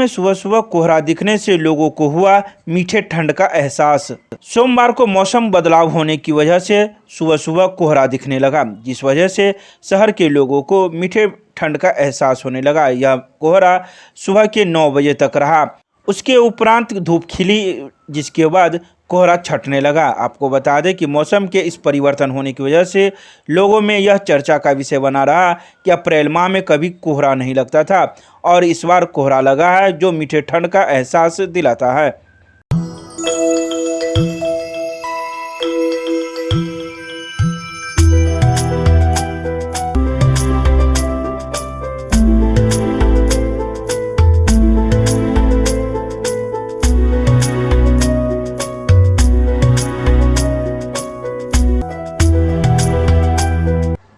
में सुबह सुबह कोहरा दिखने से लोगों को हुआ मीठे ठंड का एहसास। सोमवार को मौसम बदलाव होने की वजह से सुबह सुबह कोहरा दिखने लगा, जिस वजह से शहर के लोगों को मीठे ठंड का एहसास होने लगा। यह कोहरा सुबह के 9 बजे तक रहा। उसके उपरांत धूप खिली, जिसके बाद कोहरा छटने लगा। आपको बता दें कि मौसम के इस परिवर्तन होने की वजह से लोगों में यह चर्चा का विषय बना रहा कि अप्रैल माह में कभी कोहरा नहीं लगता था और इस बार कोहरा लगा है, जो मीठे ठंड का एहसास दिलाता है।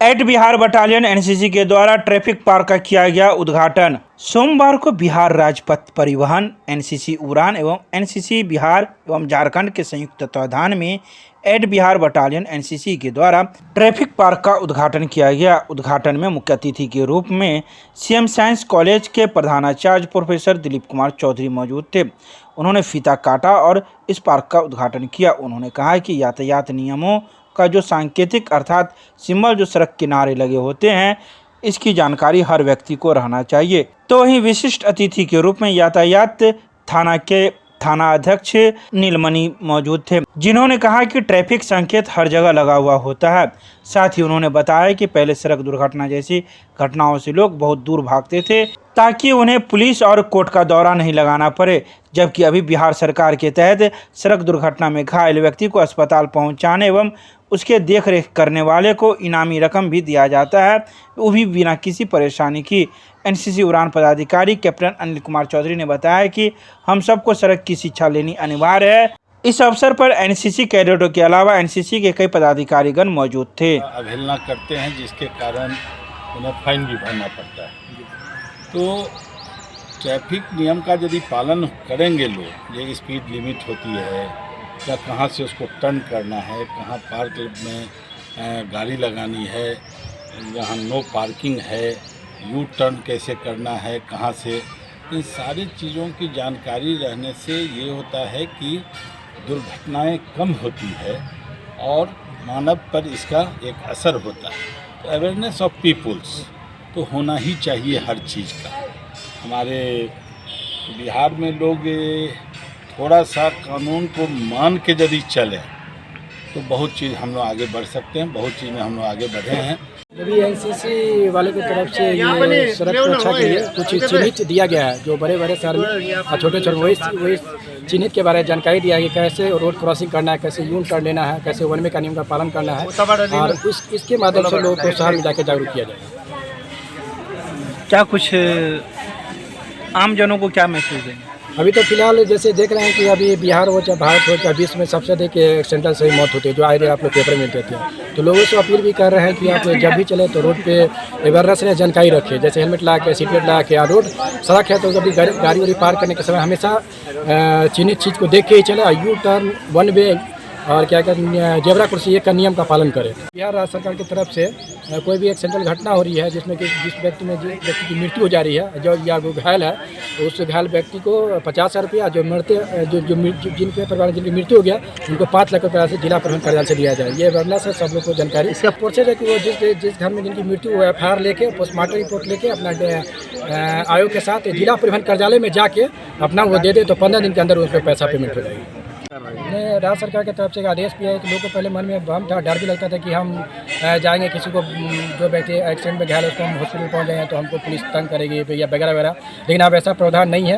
एट बिहार बटालियन एनसीसी के द्वारा ट्रैफिक पार्क का किया गया उद्घाटन। सोमवार को बिहार राजपथ परिवहन, एनसीसी उड़ान एवं एनसीसी बिहार एवं झारखंड के संयुक्त तत्वाधान में एट बिहार बटालियन एनसीसी के द्वारा ट्रैफिक पार्क का उद्घाटन किया गया। उद्घाटन में मुख्य अतिथि के रूप में सीएम साइंस कॉलेज के प्रधानाचार्य प्रोफेसर दिलीप कुमार चौधरी मौजूद थे। उन्होंने फीता काटा और इस पार्क का उद्घाटन किया। उन्होंने कहा कि यातायात नियमों का जो सांकेतिक अर्थात सिंबल जो सड़क किनारे लगे होते हैं, इसकी जानकारी हर व्यक्ति को रहना चाहिए। तो वहीं विशिष्ट अतिथि के रूप में यातायात थाना के थाना अध्यक्ष नीलमणि मौजूद थे, जिन्होंने कहा कि ट्रैफिक संकेत हर जगह लगा हुआ होता है। साथ ही उन्होंने बताया कि पहले सड़क दुर्घटना जैसी घटनाओं से लोग बहुत दूर भागते थे ताकि उन्हें पुलिस और कोर्ट का दौरा नहीं लगाना पड़े, जबकि अभी बिहार सरकार के तहत सड़क दुर्घटना में घायल व्यक्ति को अस्पताल पहुंचाने एवं उसके देखरेख करने वाले को इनामी रकम भी दिया जाता है, वो भी बिना किसी परेशानी की। एनसीसी उड़ान पदाधिकारी कैप्टन अनिल कुमार चौधरी ने बताया कि हम सबको सड़क की शिक्षा लेनी अनिवार्य है। इस अवसर पर एनसीसी कैडेटों के अलावा एनसीसी के कई पदाधिकारीगण मौजूद थे। अवहेलना करते हैं, जिसके कारण उन्हें फाइन भी भरना पड़ता है। तो ट्रैफिक नियम का यदि पालन करेंगे लोग, ये स्पीड लिमिट होती है या कहाँ से उसको टर्न करना है, कहाँ पार्क में गाड़ी लगानी है, यहाँ नो पार्किंग है, यू टर्न कैसे करना है, कहाँ से, इन सारी चीज़ों की जानकारी रहने से ये होता है कि दुर्घटनाएं कम होती है और मानव पर इसका एक असर होता है। तो अवेयरनेस ऑफ पीपुल्स तो होना ही चाहिए हर चीज़ का। हमारे बिहार में लोग थोड़ा सा कानून को मान के यदि चलें तो बहुत चीज़ हम लोग आगे बढ़ सकते हैं, बहुत चीज़ में हम लोग आगे बढ़े हैं। अभी एनसीसी वाले की तरफ से ये सड़क सुरक्षा के लिए कुछ चिन्हित दिया गया है, जो बड़े बड़े शहर में और छोटे छोटे वही चिन्हित के बारे में जानकारी दिया गया, कैसे रोड क्रॉसिंग करना है, कैसे यून टर्न लेना है, कैसे वन वे का नियम का पालन करना है, और इसके माध्यम से लोगों को शहर में जाकर जागरूक किया जाएगा। क्या कुछ आम जनों को क्या मैसेज देंगे? अभी तो फिलहाल जैसे देख रहे हैं कि अभी बिहार हो चाहे भारत हो चाहे विश्व में सबसे अधिक एक्सीडेंटल से मौत होती है, जो आए आप लोग पेपर में देते हैं। तो लोगों से अपील भी कर रहे हैं कि आप जब भी चले तो रोड पे अवेयरनेस ने जानकारी रखें, जैसे हेलमेट लगा के, सीट बेल्ट लगा के, या रोड सड़क है तो कभी गाड़ी वाड़ी पार करने के समय हमेशा चिन्हित चीज़ को देख के ही चले, यू टर्न, वन वे और क्या कहते हैं जेब्रा क्रॉसिंग का नियम का पालन करें। बिहार राज्य सरकार की तरफ से कोई भी एक्सीडेंटल घटना हो रही है जिसमें कि जिस व्यक्ति की मृत्यु हो जा रही है, जो या वो घायल है, तो उस घायल व्यक्ति को 50,000 रुपया, जो जिनके परिवार जिनकी मृत्यु हो गया उनको 5 लाख रुपया से जिला परिवहन कार्यालय से दिया जाए। ये अवेयरनेस है, सब लोग को जानकारी। इसका प्रोसेस है कि वो जिस घर में जिनकी मृत्यु हुआ है FIR लेके, पोस्टमार्टम रिपोर्ट लेके अपना आयोग के साथ जिला परिवहन कार्यालय में जाके अपना वो दे दे तो 15 दिन के अंदर उसको पैसा पेमेंट हो जाएगी। राज्य सरकार की तरफ से एक आदेश भी है कि लोगों को पहले मन में भ्रम था, डर भी लगता था कि हम जाएंगे, किसी को जो व्यक्ति एक्सीडेंट में घायल है उसको हम हॉस्पिटल पहुंच जाएंगे तो हमको पुलिस तंग करेगी या वगैरह वगैरह। लेकिन अब ऐसा प्रावधान नहीं है,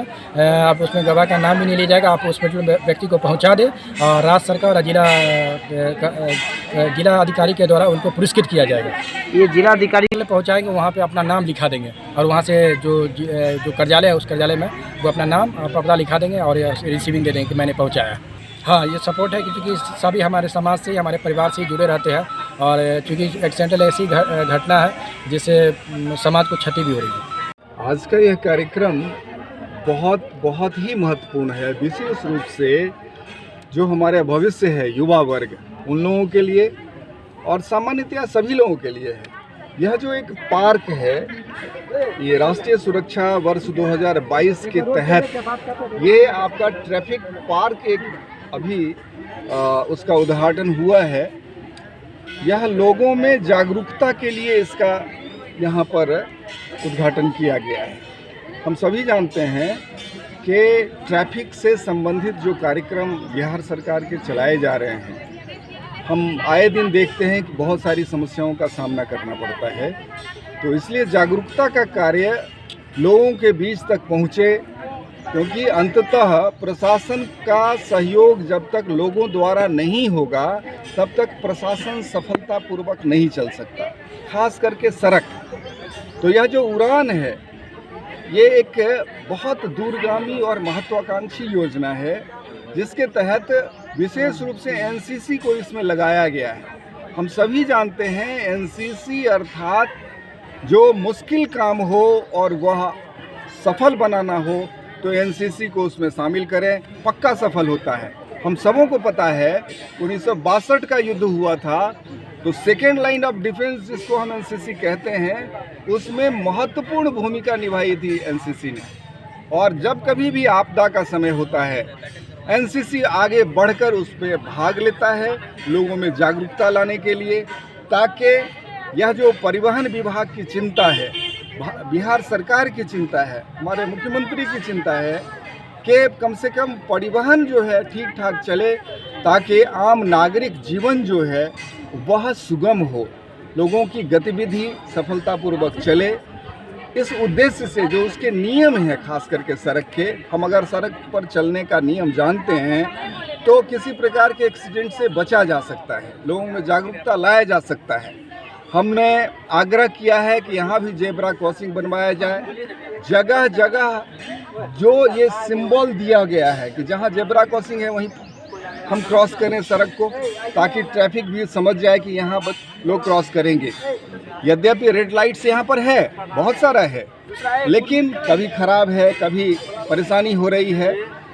आप उसमें गवाह का नाम भी नहीं लिया जाएगा, आप हॉस्पिटल में व्यक्ति को पहुँचा दें और राज्य सरकार और जिला अधिकारी के द्वारा उनको पुरस्कृत किया जाएगा। ये जिला अधिकारी पहुँचाएंगे, वहाँ पर अपना नाम लिखा देंगे और वहाँ से जो कार्यालय है उस कार्यालय में वो अपना नाम पता लिखा देंगे और रिसीविंग दे देंगे कि मैंने पहुँचाया। हाँ, ये सपोर्ट है क्योंकि सभी हमारे समाज से, हमारे परिवार से जुड़े रहते हैं और चूँकि एक्सीडेंटल ऐसी घटना है जिससे समाज को क्षति भी हो रही है। आज का यह कार्यक्रम बहुत ही महत्वपूर्ण है, विशेष रूप से जो हमारे भविष्य है, युवा वर्ग, उन लोगों के लिए और सामान्यतया सभी लोगों के लिए है। यह जो एक पार्क है, ये राष्ट्रीय सुरक्षा वर्ष 2022 के तहत ये आपका ट्रैफिक पार्क एक अभी उसका उद्घाटन हुआ है। यह लोगों में जागरूकता के लिए इसका यहाँ पर उद्घाटन किया गया है। हम सभी जानते हैं कि ट्रैफिक से संबंधित जो कार्यक्रम बिहार सरकार के चलाए जा रहे हैं, हम आए दिन देखते हैं कि बहुत सारी समस्याओं का सामना करना पड़ता है। तो इसलिए जागरूकता का कार्य लोगों के बीच तक पहुँचे, क्योंकि अंततः प्रशासन का सहयोग जब तक लोगों द्वारा नहीं होगा तब तक प्रशासन सफलतापूर्वक नहीं चल सकता, खास करके सड़क। तो यह जो उड़ान है ये एक बहुत दूरगामी और महत्वाकांक्षी योजना है, जिसके तहत विशेष रूप से एनसीसी को इसमें लगाया गया है। हम सभी जानते हैं एनसीसी अर्थात जो मुश्किल काम हो और वह सफल बनाना हो तो एनसीसी को उसमें शामिल करें, पक्का सफल होता है। हम सबों को पता है 1962 का युद्ध हुआ था, तो सेकेंड लाइन ऑफ डिफेंस जिसको हम एनसीसी कहते हैं, उसमें महत्वपूर्ण भूमिका निभाई थी एनसीसी ने। और जब कभी भी आपदा का समय होता है एनसीसी आगे बढ़कर उस पर भाग लेता है, लोगों में जागरूकता लाने के लिए, ताकि यह जो परिवहन विभाग की चिंता है, बिहार सरकार की चिंता है, हमारे मुख्यमंत्री की चिंता है कि कम से कम परिवहन जो है ठीक ठाक चले, ताकि आम नागरिक जीवन जो है वह सुगम हो, लोगों की गतिविधि सफलतापूर्वक चले। इस उद्देश्य से जो उसके नियम हैं, खास करके सड़क के, हम अगर सड़क पर चलने का नियम जानते हैं तो किसी प्रकार के एक्सीडेंट से बचा जा सकता है, लोगों में जागरूकता लाया जा सकता है। हमने आग्रह किया है कि यहाँ भी जेब्रा क्रॉसिंग बनवाया जाए। जगह जगह जो ये सिंबल दिया गया है कि जहाँ जेब्रा क्रॉसिंग है वहीं हम क्रॉस करें सड़क को, ताकि ट्रैफिक भी समझ जाए कि यहाँ पर लोग क्रॉस करेंगे। यद्यपि रेड लाइट्स यहाँ पर है, बहुत सारा है, लेकिन कभी ख़राब है, कभी परेशानी हो रही है,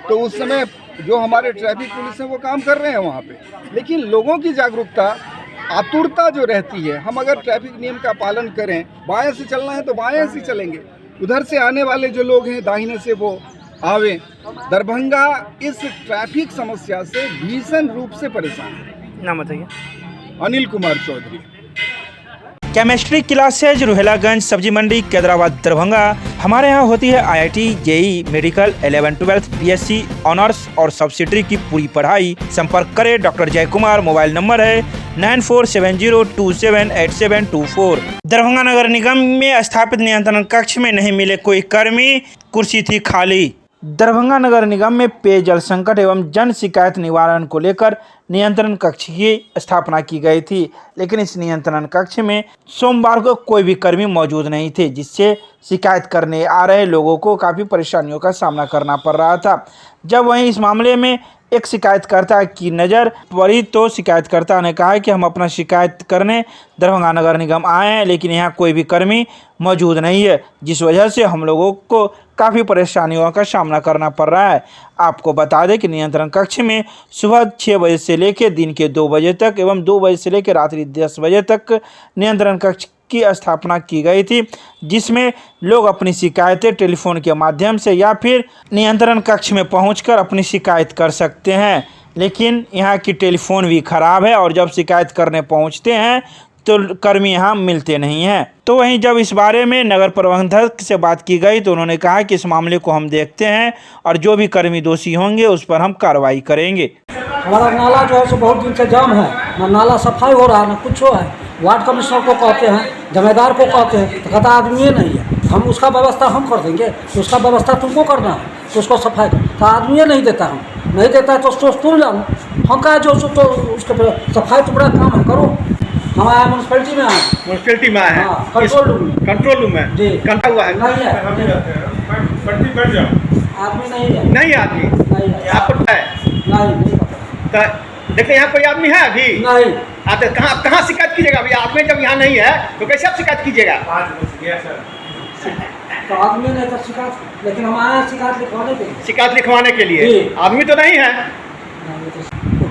तो उस समय जो हमारे ट्रैफिक पुलिस है वो काम कर रहे हैं वहाँ पे। लेकिन लोगों की जागरूकता, आतुरता जो रहती है, हम अगर ट्रैफिक नियम का पालन करें, बाएं से चलना है तो बाएं से चलेंगे, उधर से आने वाले जो लोग हैं दाहिने से वो आवे। दरभंगा इस ट्रैफिक समस्या से भीषण रूप से परेशान है। नाम बताइए। अनिल कुमार चौधरी। केमिस्ट्री क्लासेज रोहिलागंज सब्जी मंडी कैदराबाद दरभंगा। हमारे यहाँ होती है IIT, JEE, medical, 11, 12, BSc, honours और सब्सिडरी की पूरी पढ़ाई। संपर्क करें डॉक्टर जय कुमार। मोबाइल नंबर है 9470278724। दरभंगा नगर निगम में स्थापित नियंत्रण कक्ष में नहीं मिले कोई कर्मी, कुर्सी थी खाली। दरभंगा नगर निगम में पेयजल संकट एवं जन शिकायत निवारण को लेकर नियंत्रण कक्ष की स्थापना की गई थी, लेकिन इस नियंत्रण कक्ष में सोमवार को कोई भी कर्मी मौजूद नहीं थे, जिससे शिकायत करने आ रहे लोगों को काफ़ी परेशानियों का सामना करना पड़ रहा था। जब वहीं इस मामले में एक शिकायतकर्ता की नज़र पड़ी तो शिकायतकर्ता ने कहा कि हम अपना शिकायत करने दरभंगा नगर निगम आए हैं, लेकिन यहाँ कोई भी कर्मी मौजूद नहीं है, जिस वजह से हम लोगों को काफ़ी परेशानियों का सामना करना पड़ रहा है। आपको बता दें कि नियंत्रण कक्ष में सुबह 6 बजे से लेकर दिन के 2 बजे तक एवं 2 बजे से लेकर रात्रि 10 बजे तक नियंत्रण कक्ष की स्थापना की गई थी, जिसमें लोग अपनी शिकायतें टेलीफोन के माध्यम से या फिर नियंत्रण कक्ष में पहुंचकर अपनी शिकायत कर सकते हैं। लेकिन यहाँ की टेलीफोन भी ख़राब है और जब शिकायत करने पहुंचते हैं तो कर्मी यहाँ मिलते नहीं हैं। तो वहीं जब इस बारे में नगर प्रबंधक से बात की गई तो उन्होंने कहा कि इस मामले को हम देखते हैं और जो भी कर्मी दोषी होंगे उस पर हम कार्रवाई करेंगे। हमारा नाला जो है सो बहुत दिन से जाम है, ना नाला सफाई हो रहा है ना कुछ है। वार्ड कमिश्नर को कहते हैं, जमींदार को कहते हैं, तो कहता आदमी नहीं है, हम उसका व्यवस्था हम कर देंगे, तो उसका व्यवस्था तुमको करना है, तो उसको सफाई कर, तो आदमी नहीं देता, हम नहीं देता तो तुम जानो, हम कहा जो तो उसके सफाई तो बड़ा काम है, करो। हम आए म्यूनसिपैलिटी में आए, म्यूनसिपैलिटी में आए हैं, हाँ, कंट्रोल रूम में जी कंटा हुआ है, नहीं है, आदमी नहीं है, नहीं आदमी नहीं है, आपको है नहीं तो देखिए यहाँ कोई आदमी है अभी नहीं। आते कहाँ शिकायत कीजिएगा भैया? आदमी जब यहाँ नहीं है तो कैसे आप शिकायत कीजिएगा? तो आदमी नहीं तो शिकायत, लेकिन हम आए शिकायत लिखवाने के लिए। शिकायत लिखवाने के लिए आदमी तो नहीं है।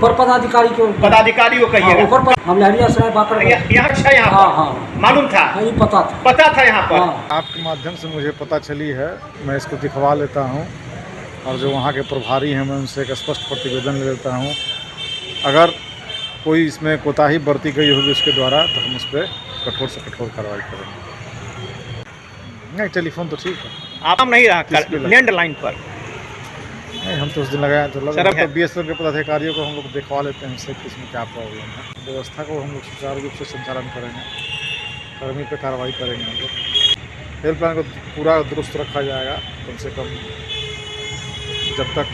ऊपर पदाधिकारी को पदाधिकारी को हाँ, कहिएगा। ऊपर हम लहरिया सराय बाकर यहाँ अच्छा यहाँ हाँ पर हाँ मालूम था, हाँ, ये पता था यहाँ पर। हाँ आपके माध्यम से मुझे पता चली है, मैं इसको दिखवा लेता हूँ और जो वहाँ के प्रभारी हैं मैं उनसे एक स्पष्ट प्रतिवेदन ले लेता हूँ। अगर कोई इसमें कोताही बरती गई होगी उसके द्वारा तो हम उस पर कठोर से कठोर कार्रवाई करेंगे। नहीं, टेलीफोन तो ठीक है, आप नहीं रहा किसके लगा? लैंडलाइन पर। नहीं, हम तो उस दिन लगाए तो सर, लगा तो BSF के पदाधिकारियों को हम लोग दिखवा लेते हैं उससे कि इसमें क्या प्रॉब्लम है। व्यवस्था को हम लोग सुचारू रूप से संचालन करेंगे, कर्मी पे कार्रवाई करेंगे। हम लोग हेल्पलाइन को पूरा दुरुस्त रखा जाएगा, कम से कम जब तक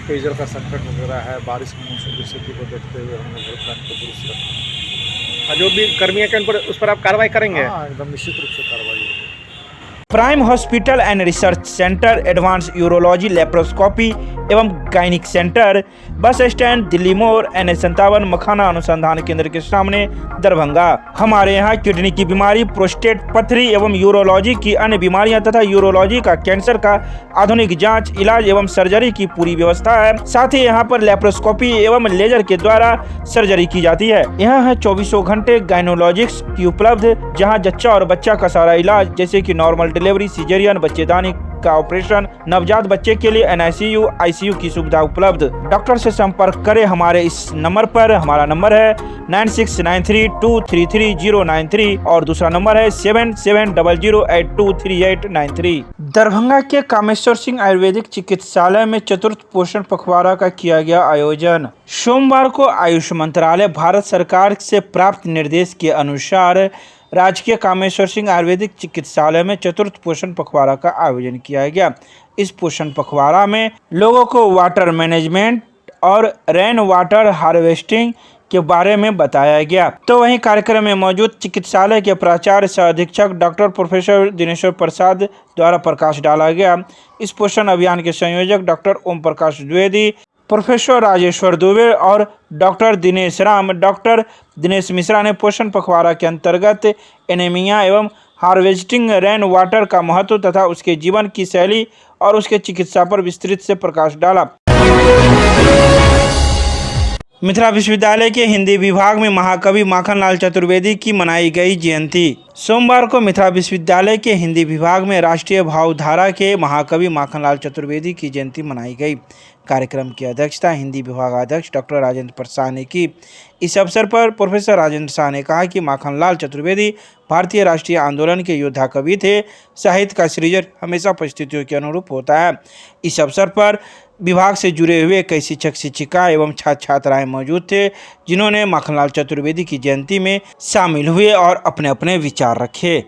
पेयजल का संकट वगैरह है, बारिश मानसून की स्थिति को देखते हुए हम लोग हेल्पलाइन को दुरुस्त रखेंगे। जो भी कर्मी है उस पर आप कार्रवाई करेंगे। हाँ, एकदम निश्चित रूप से कार्रवाई होगी। Prime hospital and research centre, advance urology, laparoscopy एवं gynaec centre, bus stand, Delhi मोड़, NH57, मखाना अनुसंधान केंद्र के सामने, दरभंगा। हमारे यहाँ किडनी की बीमारी, प्रोस्टेट, पथरी एवं यूरोलॉजी की अन्य बीमारियां तथा यूरोलॉजी का कैंसर का आधुनिक जांच, इलाज एवं सर्जरी की पूरी व्यवस्था है। साथ ही यहाँ पर लेप्रोस्कोपी एवं लेजर के द्वारा सर्जरी की जाती है। यहाँ है 24 घंटे गायनोलॉजिक्स की उपलब्ध, जहाँ जच्चा और बच्चा का सारा इलाज जैसे कि नॉर्मल डिलीवरी, सिजेरियन, बच्चेदानी का ऑपरेशन, नवजात बच्चे के लिए NICU, ICU की सुविधा उपलब्ध। डॉक्टर से संपर्क करें हमारे इस नंबर पर। हमारा नंबर है 9693233093 और दूसरा नंबर है 7700823893। दरभंगा के कामेश्वर सिंह आयुर्वेदिक चिकित्सालय में चतुर्थ पोषण पखवाड़ा का किया गया आयोजन। सोमवार को आयुष मंत्रालय भारत सरकार से प्राप्त निर्देश के अनुसार राजकीय कामेश्वर सिंह आयुर्वेदिक चिकित्सालय में चतुर्थ पोषण पखवाड़ा का आयोजन किया गया। इस पोषण पखवाड़ा में लोगों को वाटर मैनेजमेंट और रेन वाटर हार्वेस्टिंग के बारे में बताया गया। तो वहीं कार्यक्रम में मौजूद चिकित्सालय के प्राचार्य सह अधीक्षक डॉक्टर प्रोफेसर दिनेश्वर प्रसाद द्वारा प्रकाश डाला गया। इस पोषण अभियान के संयोजक डॉक्टर ओम प्रकाश द्विवेदी, प्रोफेसर राजेश्वर दुबे और डॉक्टर दिनेश राम, डॉक्टर दिनेश मिश्रा ने पोषण पखवाड़ा के अंतर्गत एनीमिया एवं हार्वेस्टिंग रेन वाटर का महत्व तथा उसके जीवन की शैली और उसके चिकित्सा पर विस्तृत से प्रकाश डाला। मिथिला विश्वविद्यालय के हिंदी विभाग में महाकवि माखनलाल चतुर्वेदी की मनाई गई जयंती। सोमवार को मिथिला विश्वविद्यालय के हिंदी विभाग में राष्ट्रीय भावधारा के महाकवि माखनलाल चतुर्वेदी की जयंती मनाई गई। कार्यक्रम की अध्यक्षता हिंदी विभागाध्यक्ष डॉक्टर राजेंद्र प्रसाद ने की। इस अवसर पर प्रोफेसर राजेंद्र शाह ने कहा कि माखनलाल चतुर्वेदी भारतीय राष्ट्रीय आंदोलन के योद्धा कवि थे। साहित्य का सृजन हमेशा परिस्थितियों के अनुरूप होता है। इस अवसर पर विभाग से जुड़े हुए कई शिक्षक शिक्षिका एवं छात्र छात्राएं मौजूद थे, जिन्होंने माखनलाल चतुर्वेदी की जयंती में शामिल हुए और अपने अपने विचार रखे।